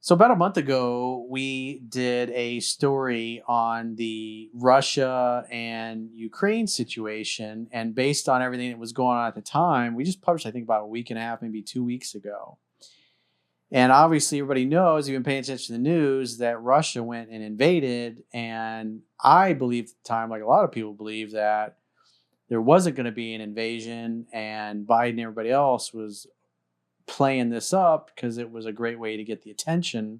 So about a month ago, we did a story on the Russia and Ukraine situation. And based on everything that was going on at the time, we just published, I think, about a week and a half, maybe 2 weeks ago. And obviously, everybody knows, you've been paying attention to the news, that Russia went and invaded. And I believed at the time, like a lot of people believe, that there wasn't going to be an invasion, and Biden and everybody else was playing this up because it was a great way to get the attention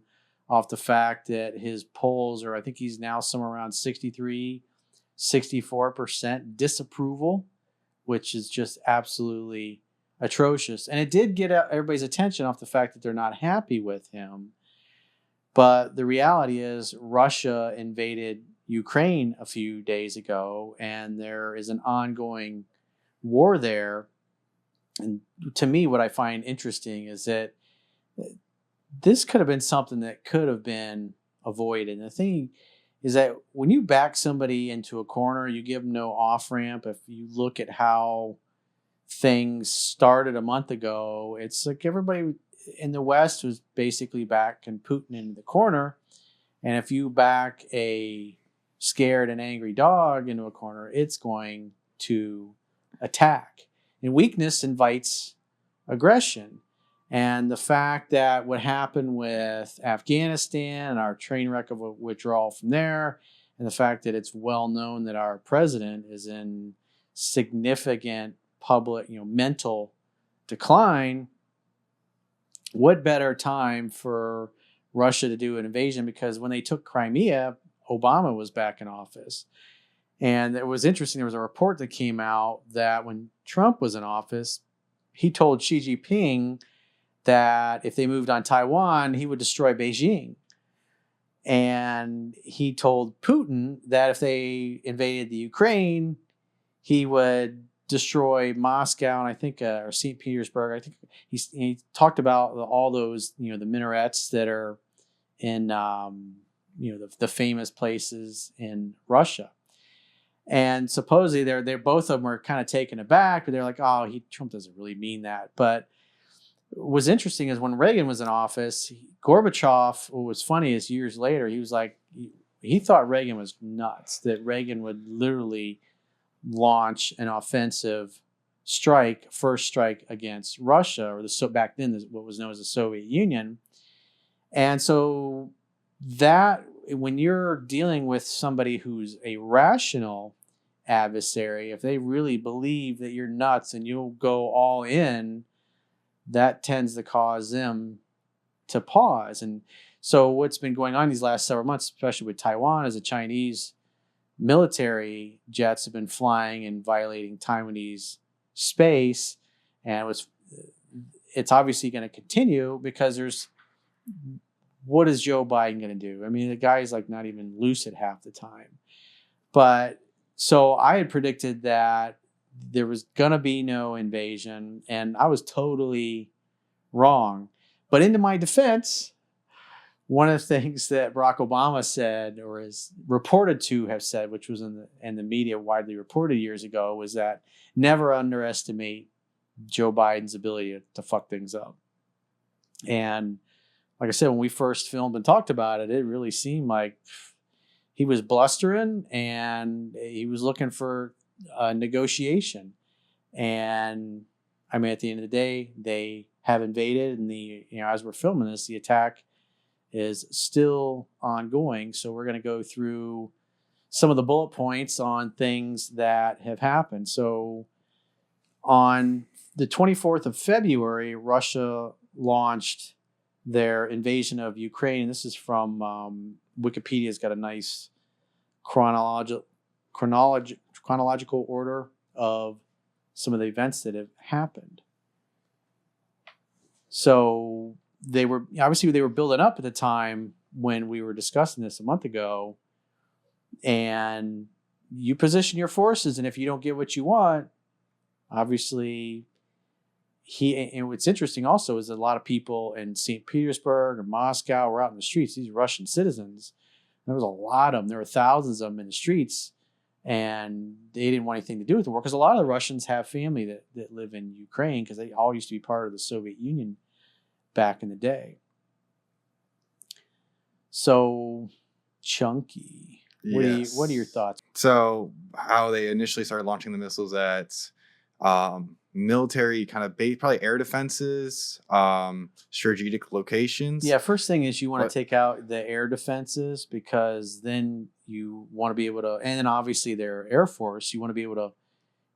off the fact that his polls are, I think he's now somewhere around 63, 64% disapproval, which is just absolutely atrocious. And it did get everybody's attention off the fact that they're not happy with him. But the reality is Russia invaded Ukraine a few days ago, and there is an ongoing war there. And to me, what I find interesting is that this could have been something that could have been avoided. And the thing is that when you back somebody into a corner, you give them no off ramp. If you look at how things started a month ago, it's like everybody in the West was basically backing Putin into the corner. And if you back a scared and angry dog into a corner, it's going to attack. And weakness invites aggression. And the fact that what happened with Afghanistan, our train wreck of a withdrawal from there, and the fact that it's well known that our president is in significant public, mental decline, what better time for Russia to do an invasion? Because when they took Crimea, Obama was back in office. And it was interesting, there was a report that came out that when Trump was in office, he told Xi Jinping that if they moved on Taiwan, he would destroy Beijing. And he told Putin that if they invaded the Ukraine, he would destroy Moscow and I think, or St. Petersburg. I think he talked about all those, the minarets that are in, the famous places in Russia. And supposedly they're both of them are kind of taken aback, but they're like, oh, Trump doesn't really mean that. But what was interesting is when Reagan was in office, Gorbachev, what was funny is years later, he was like, he thought Reagan was nuts, that Reagan would literally launch an offensive first strike against Russia, or back then what was known as the Soviet Union. And so that when you're dealing with somebody who's a rational adversary, if they really believe that you're nuts and you'll go all in, that tends to cause them to pause. And so what's been going on these last several months, especially with Taiwan, is the Chinese military jets have been flying and violating Taiwanese space. And it's obviously going to continue because what is Joe Biden going to do? I mean, the guy's like not even lucid half the time. But so I had predicted that there was going to be no invasion, and I was totally wrong. But into my defense, one of the things that Barack Obama said, or is reported to have said, which was in the media widely reported years ago, was that never underestimate Joe Biden's ability to fuck things up. And like I said, when we first filmed and talked about it, it really seemed like he was blustering and he was looking for a negotiation. And I mean, at the end of the day, they have invaded, and as we're filming this, the attack is still ongoing. So we're going to go through some of the bullet points on things that have happened. So on the 24th of February, Russia launched their invasion of Ukraine. This is from Wikipedia's got a nice chronological order of some of the events that have happened. So they were building up at the time when we were discussing this a month ago. And you position your forces, and if you don't get what you want, obviously and what's interesting also is that a lot of people in St. Petersburg or Moscow were out in the streets, these Russian citizens. There was a lot of them. There were thousands of them in the streets, and they didn't want anything to do with the war because a lot of the Russians have family that live in Ukraine because they all used to be part of the Soviet Union back in the day. So chunky. Yes. What are your thoughts? So how they initially started launching the missiles at military kind of base, probably air defenses, strategic locations. Yeah, first thing is you want But to take out the air defenses, because then you want to be able to, and then obviously their Air Force, you want to be able to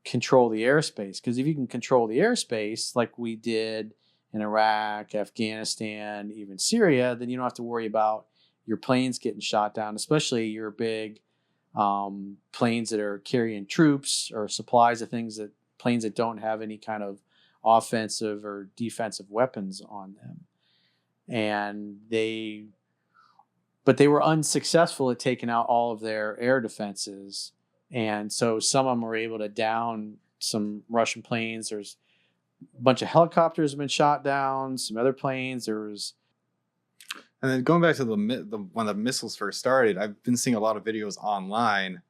control the airspace. Because if you can control the airspace like we did in Iraq, Afghanistan, even Syria, then you don't have to worry about your planes getting shot down, especially your big planes that are carrying troops or supplies of things, that planes that don't have any kind of offensive or defensive weapons on them. And but they were unsuccessful at taking out all of their air defenses. And so some of them were able to down some Russian planes. There's a bunch of helicopters have been shot down, some other planes. And then going back to the when the missiles first started, I've been seeing a lot of videos online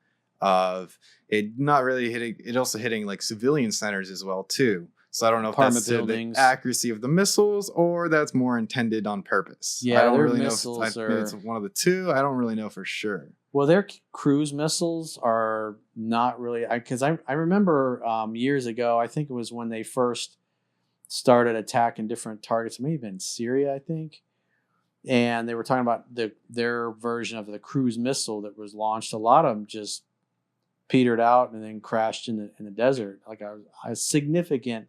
of it not really hitting, it also hitting like civilian centers as well too. So I don't know if that's the accuracy of the missiles or that's more intended on purpose. Yeah, I don't their really know if missiles it's one of the two. I don't really know for sure. Well, their cruise missiles are not really, because I remember years ago, I think it was when they first started attacking different targets, maybe in Syria, I think. And they were talking about their version of the cruise missile that was launched. A lot of them just petered out and then crashed in the desert, like a significant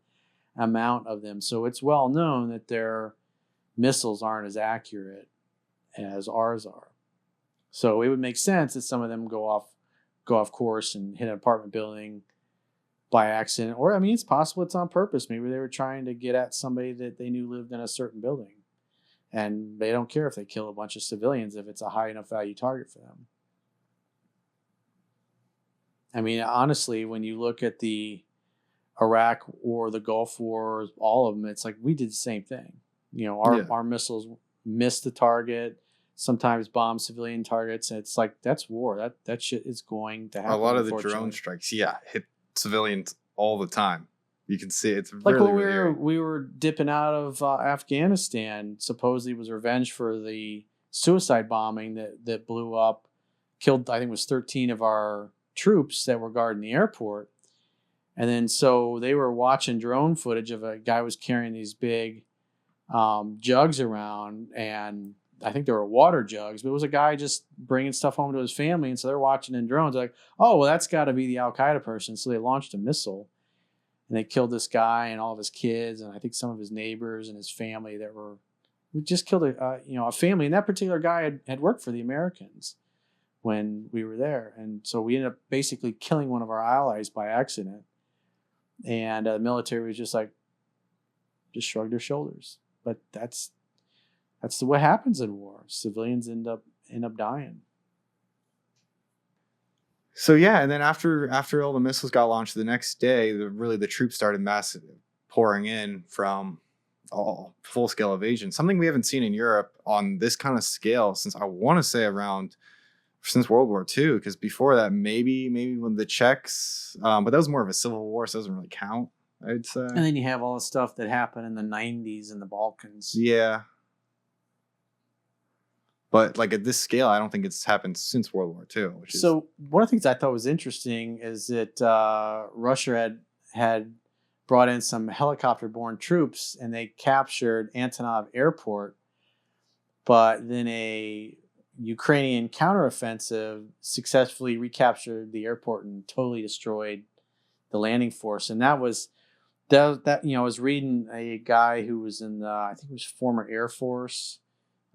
amount of them. So it's well known that their missiles aren't as accurate as ours are. So it would make sense that some of them go off course and hit an apartment building by accident. Or, I mean, it's possible it's on purpose. Maybe they were trying to get at somebody that they knew lived in a certain building. And they don't care if they kill a bunch of civilians if it's a high enough value target for them. I mean, honestly, when you look at the Iraq War, the Gulf War, all of them, it's like we did the same thing. You know, our missiles missed the target, sometimes bomb civilian targets. And it's like, that's war. That shit is going to happen. A lot of the drone strikes, hit civilians all the time. You can see it's like really, when we were dipping out of Afghanistan. Supposedly it was revenge for the suicide bombing that blew up, killed, I think it was 13 of our troops that were guarding the airport. And then so they were watching drone footage of a guy was carrying these big jugs around, and I think they were water jugs, but it was a guy just bringing stuff home to his family. And so they're watching in drones. They're like, oh, well, that's got to be the Al-Qaeda person. So they launched a missile. And they killed this guy and all of his kids, and I think some of his neighbors and his family we just killed a family. And that particular guy had worked for the Americans when we were there. And so we ended up basically killing one of our allies by accident. And the military was just shrugged their shoulders. But that's what happens in war. Civilians end up dying. So and then after all the missiles got launched the next day, the troops started massive pouring in from all full-scale invasion. Something we haven't seen in Europe on this kind of scale since, I want to say, since World War II. Because before that, maybe when the Czechs, but that was more of a civil war, so it doesn't really count, I'd say. And then you have all the stuff that happened in the 90s in the Balkans. Yeah. But like at this scale, I don't think it's happened since World War II. So one of the things I thought was interesting is that Russia had brought in some helicopter-borne troops, and they captured Antonov Airport. But then a Ukrainian counteroffensive successfully recaptured the airport and totally destroyed the landing force. And that was I was reading a guy who was in the, I think it was former Air Force.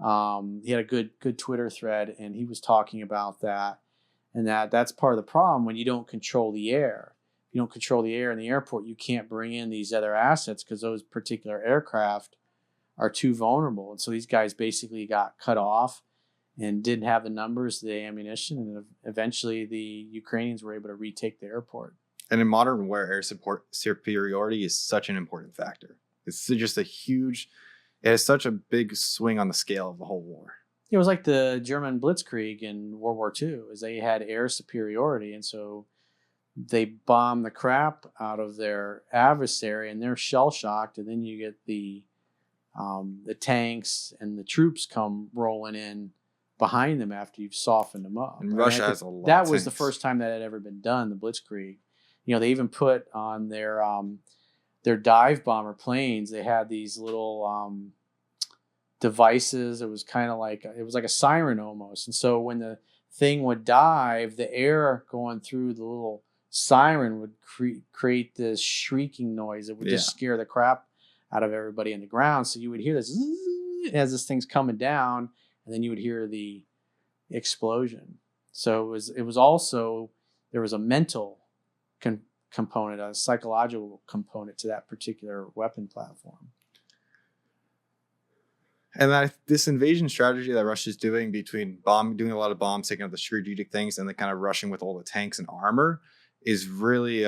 He had a good Twitter thread, and he was talking about that, and that's part of the problem when you don't control the air. If you don't control the air in the airport, you can't bring in these other assets because those particular aircraft are too vulnerable. And so these guys basically got cut off and didn't have the numbers, the ammunition, and eventually the Ukrainians were able to retake the airport. And in modern war, air support superiority is such an important factor. It's just it has such a big swing on the scale of the whole war. It was like the German Blitzkrieg in World War II, is they had air superiority, and so they bombed the crap out of their adversary, and they're shell shocked, and then you get the tanks and the troops come rolling in behind them after you've softened them up. And Russia has a lot. That of was the tanks. first time that had ever been done, the Blitzkrieg. You know, they even put on their dive bomber planes, they had these little devices. It was like a siren almost. And so when the thing would dive, the air going through the little siren would create this shrieking noise that would just scare the crap out of everybody in the ground. So you would hear this as this thing's coming down, and then you would hear the explosion. So it was also, there was a mental component, a psychological component to that particular weapon platform. And this invasion strategy that Russia's doing, between doing a lot of bombs, taking out the strategic things, and then kind of rushing with all the tanks and armor, is really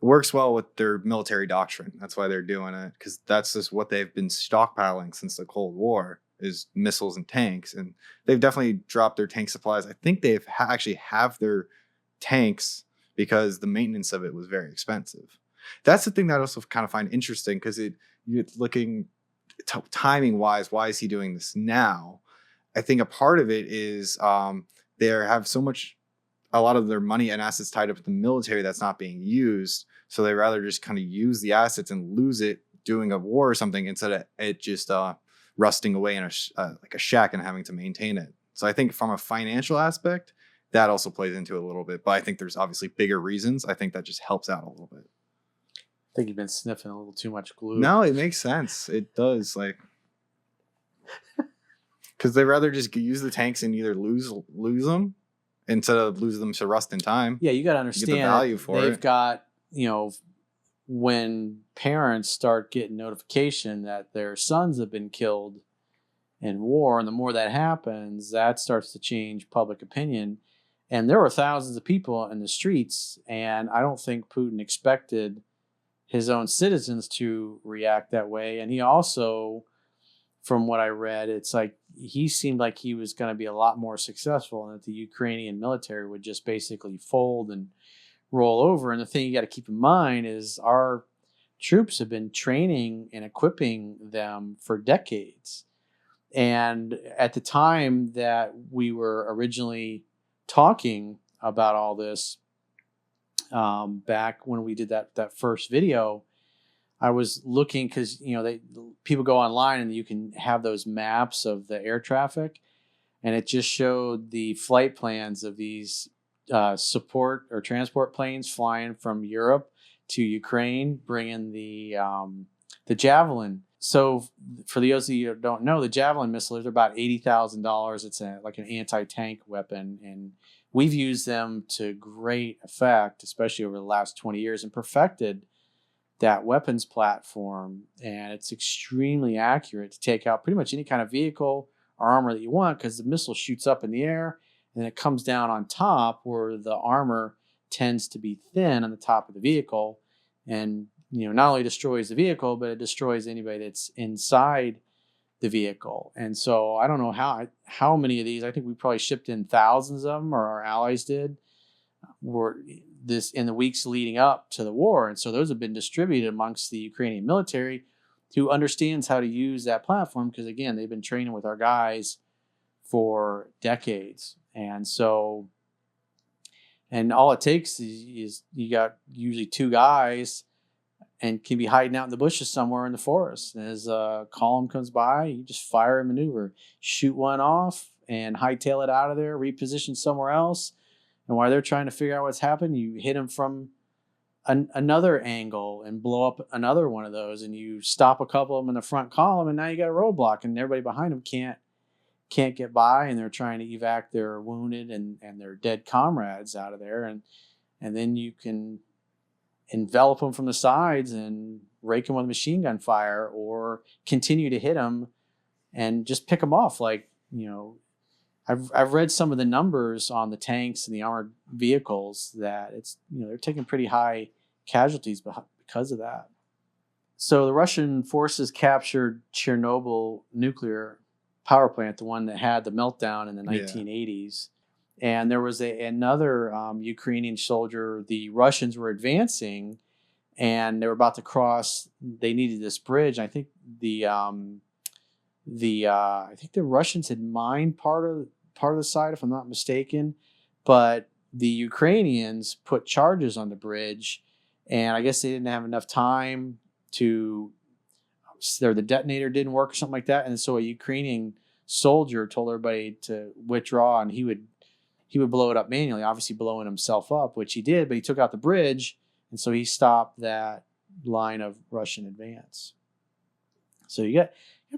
works well with their military doctrine. That's why they're doing it, because that's just what they've been stockpiling since the Cold War, is missiles and tanks. And they've definitely dropped their tank supplies. I think they've actually have their tanks because the maintenance of it was very expensive. That's the thing that I also kind of find interesting, because you're looking timing wise, why is he doing this now? I think a part of it is they have a lot of their money and assets tied up with the military that's not being used. So they rather just kind of use the assets and lose it doing a war or something, instead of it just rusting away in like a shack and having to maintain it. So I think from a financial aspect, that also plays into it a little bit. But I think there's obviously bigger reasons. I think that just helps out a little bit. I think you've been sniffing a little too much glue. No, it makes sense. It does, like, because they rather just use the tanks and either lose them instead of lose them to rust in time. Yeah, you got to understand the value for they've it. got, when parents start getting notification that their sons have been killed in war, and the more that happens, that starts to change public opinion. And there were thousands of people in the streets, and I don't think Putin expected his own citizens to react that way. And he also, from what I read, it's like he seemed like he was going to be a lot more successful, and that the Ukrainian military would just basically fold and roll over. And the thing you got to keep in mind is our troops have been training and equipping them for decades. And at the time that we were originally talking about all this, back when we did that first video, I was looking, because people go online and you can have those maps of the air traffic, and it just showed the flight plans of these support or transport planes flying from Europe to Ukraine, bringing the Javelin. So for those of you who don't know, the Javelin missile is about $80,000. It's like an anti-tank weapon, and we've used them to great effect, especially over the last 20 years, and perfected that weapons platform. And it's extremely accurate to take out pretty much any kind of vehicle or armor that you want, because the missile shoots up in the air and then it comes down on top, where the armor tends to be thin on the top of the vehicle, and not only destroys the vehicle, but it destroys anybody that's inside the vehicle. And so I don't know how many of these, I think we probably shipped in thousands of them, or our allies did, were this in the weeks leading up to the war. And so those have been distributed amongst the Ukrainian military, who understands how to use that platform, because again, they've been training with our guys for decades. And so, and all it takes is you got usually two guys and can be hiding out in the bushes somewhere in the forest. And as a column comes by, you just fire a maneuver, shoot one off and hightail it out of there, reposition somewhere else. And while they're trying to figure out what's happened, you hit them from another angle and blow up another one of those, and you stop a couple of them in the front column, and now you got a roadblock, and everybody behind them can't get by, and they're trying to evac their wounded and their dead comrades out of there. And then you can envelop them from the sides and rake them with machine gun fire, or continue to hit them and just pick them off. Like, I've read some of the numbers on the tanks and the armored vehicles that it's, they're taking pretty high casualties because of that. So the Russian forces captured Chernobyl nuclear power plant, the one that had the meltdown in the 1980s. And there was another Ukrainian soldier. The Russians were advancing, and they were about to cross. They needed this bridge. I think the I think the Russians had mined part of the site, if I'm not mistaken, but the Ukrainians put charges on the bridge, and I guess they didn't have enough time or the detonator didn't work or something like that, and so a Ukrainian soldier told everybody to withdraw, and he would blow it up manually, obviously blowing himself up, which he did, but he took out the bridge, and so he stopped that line of Russian advance. So you got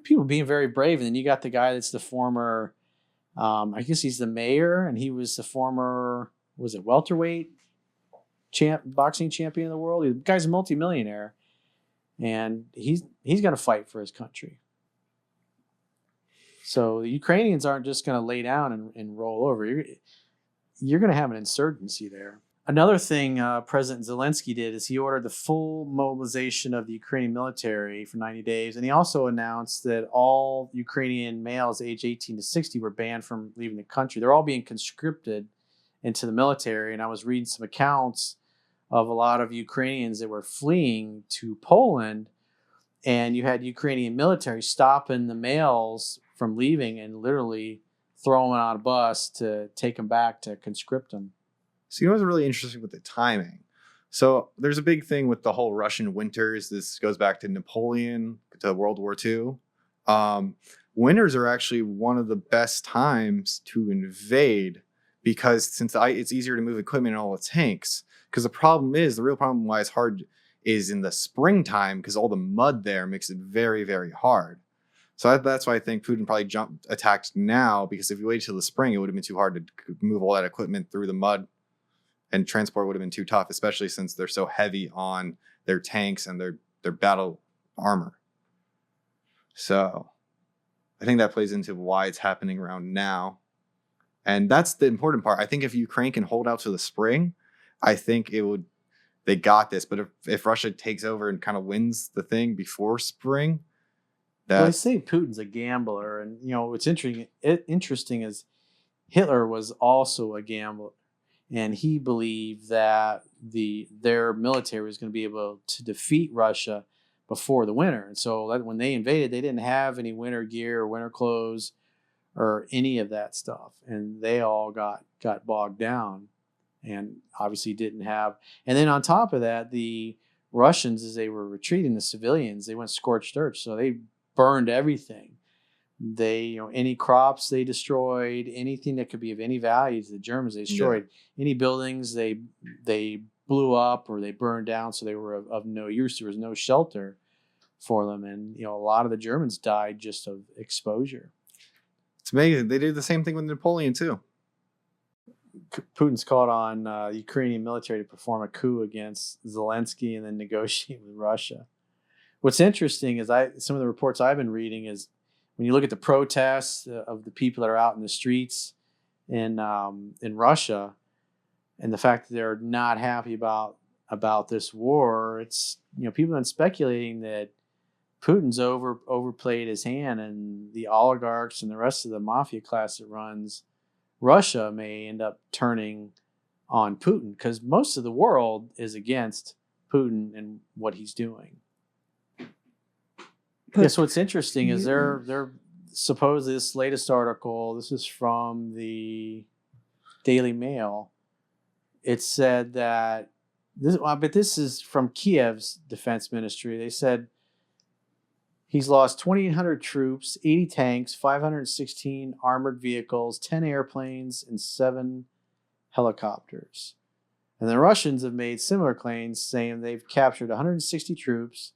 people being very brave, and then you got the guy that's the former, I guess he's the mayor, and he was the former, was it welterweight boxing champion of the world? The guy's a multimillionaire, and he's going to fight for his country. So the Ukrainians aren't just going to lay down and roll over. You're going to have an insurgency there. Another thing President Zelensky did is he ordered the full mobilization of the Ukrainian military for 90 days. And he also announced that all Ukrainian males age 18 to 60 were banned from leaving the country. They're all being conscripted into the military. And I was reading some accounts of a lot of Ukrainians that were fleeing to Poland. And you had Ukrainian military stopping the males from leaving and literally throwing them on a bus to take them back to conscript them. So you know what's really interesting with the timing? So there's a big thing with the whole Russian winters. This goes back to Napoleon, to World War II. Winters are actually one of the best times to invade because since it's easier to move equipment and all the tanks. Because the real problem why it's hard is in the springtime because all the mud there makes it very, very hard. So that's why I think Putin probably attacked now, because if you waited till the spring, it would have been too hard to move all that equipment through the mud. And transport would have been too tough, especially since they're so heavy on their tanks and their battle armor. So I think that plays into why it's happening around now. And that's the important part. I think if Ukraine can hold out to the spring, I think they got this. But if Russia takes over and kind of wins the thing before spring, well, they say Putin's a gambler. And, what's interesting is Hitler was also a gambler. And he believed that their military was going to be able to defeat Russia before the winter. And so that when they invaded, they didn't have any winter gear or winter clothes or any of that stuff. And they all got bogged down and obviously didn't have. And then on top of that, the Russians, as they were retreating, the civilians, they went scorched earth. So they burned everything. They, any crops they destroyed, anything that could be of any value to the Germans, they destroyed. Yeah. Any buildings they blew up or they burned down, so they were of no use. There was no shelter for them, and a lot of the Germans died just of exposure. It's amazing. They did the same thing with Napoleon too. Putin's called on the Ukrainian military to perform a coup against Zelensky and then negotiate with Russia. What's interesting is some of the reports I've been reading is, when you look at the protests of the people that are out in the streets in Russia, and the fact that they're not happy about this war, it's people have been speculating that Putin's overplayed his hand, and the oligarchs and the rest of the mafia class that runs Russia may end up turning on Putin, because most of the world is against Putin and what he's doing. Yeah, so what's interesting is they're suppose this latest article, this is from the Daily Mail. It said that this is from Kiev's defense ministry. They said he's lost 2,800 troops, 80 tanks, 516 armored vehicles, 10 airplanes, and 7 helicopters. And the Russians have made similar claims, saying they've captured 160 troops,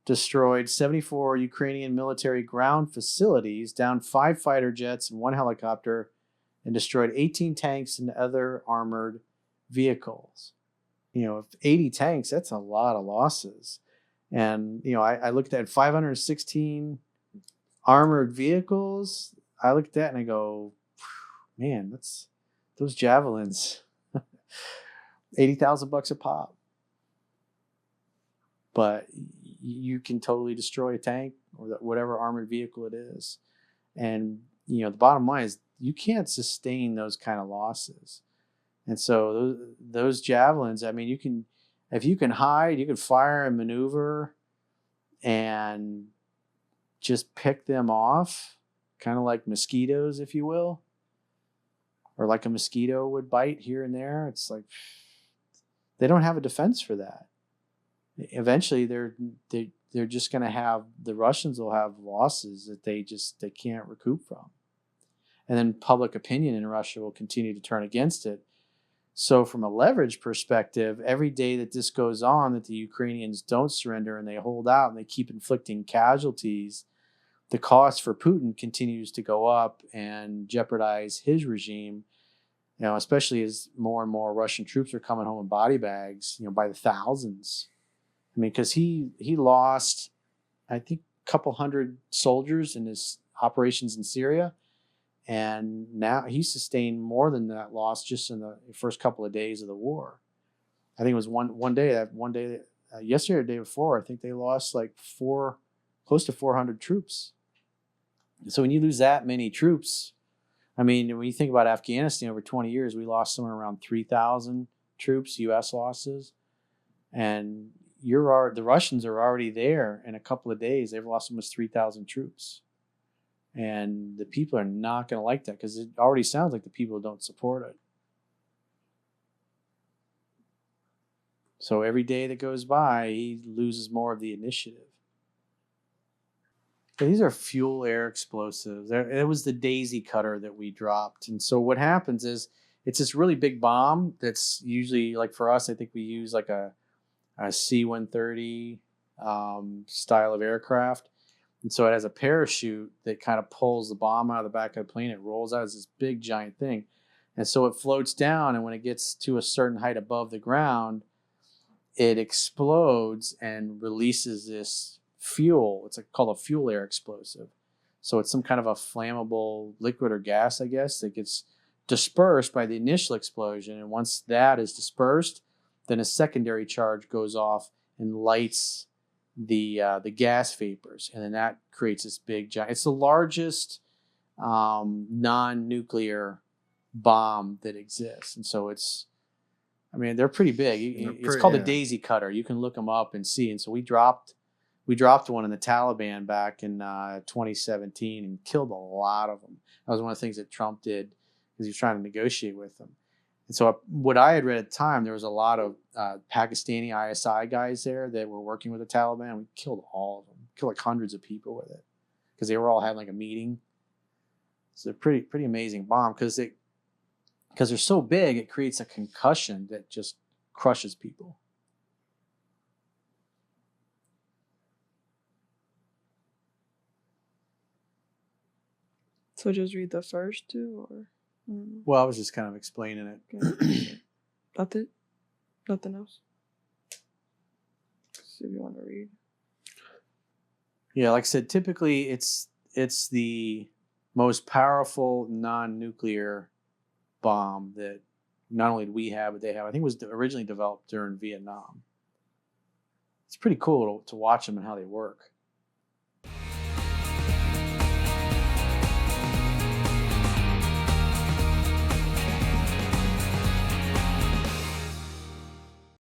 destroyed 74 Ukrainian military ground facilities, downed 5 fighter jets and 1 helicopter, and destroyed 18 tanks and other armored vehicles. If 80 tanks, that's a lot of losses. And, I looked at 516 armored vehicles. I looked at that and I go, man, those javelins, $80,000 a pop. But you can totally destroy a tank or whatever armored vehicle it is. And, the bottom line is you can't sustain those kind of losses. And so those javelins, if you can hide, you can fire and maneuver and just pick them off, kind of like mosquitoes, if you will, or like a mosquito would bite here and there. It's like they don't have a defense for that. Eventually, they're just going to have, the Russians will have losses that they can't recoup from, and then public opinion in Russia will continue to turn against it. So from a leverage perspective, every day that this goes on, that the Ukrainians don't surrender and they hold out and they keep inflicting casualties, the cost for Putin continues to go up and jeopardize his regime, especially as more and more Russian troops are coming home in body bags, by the thousands. I mean, because he lost, I think, a couple hundred soldiers in his operations in Syria. And now he sustained more than that loss just in the first couple of days of the war. I think it was one day, yesterday or the day before, I think they lost like close to 400 troops. So when you lose that many troops, I mean, when you think about Afghanistan over 20 years, we lost somewhere around 3,000 troops, U.S. losses. And the Russians are already there in a couple of days. They've lost almost 3,000 troops. And the people are not going to like that, because it already sounds like the people don't support it. So every day that goes by, he loses more of the initiative. But these are fuel air explosives. It was the Daisy Cutter that we dropped. And so what happens is, it's this really big bomb that's usually, like for us, I think we use like a C-130 style of aircraft. And so it has a parachute that kind of pulls the bomb out of the back of the plane. It rolls out as this big giant thing. And so it floats down, and when it gets to a certain height above the ground, it explodes and releases this fuel. It's called a fuel air explosive. So it's some kind of a flammable liquid or gas, I guess, that gets dispersed by the initial explosion. And once that is dispersed, then a secondary charge goes off and lights the gas vapors, and then that creates this big giant. It's the largest non-nuclear bomb that exists, and so they're pretty big. It's called the Daisy Cutter. You can look them up and see. And so we dropped one in the Taliban back in 2017 and killed a lot of them. That was one of the things that Trump did, because he was trying to negotiate with them. And so what I had read at the time, there was a lot of Pakistani ISI guys there that were working with the Taliban. We killed all of them, killed like hundreds of people with it, because they were all having like a meeting. It's a pretty amazing bomb, because they're so big, it creates a concussion that just crushes people. So just read the first two, or? Well, I was just kind of explaining it. Okay. Nothing else? See if you want to read. Yeah, like I said, typically it's the most powerful non-nuclear bomb that not only do we have, but they have. I think it was originally developed during Vietnam. It's pretty cool to watch them and how they work.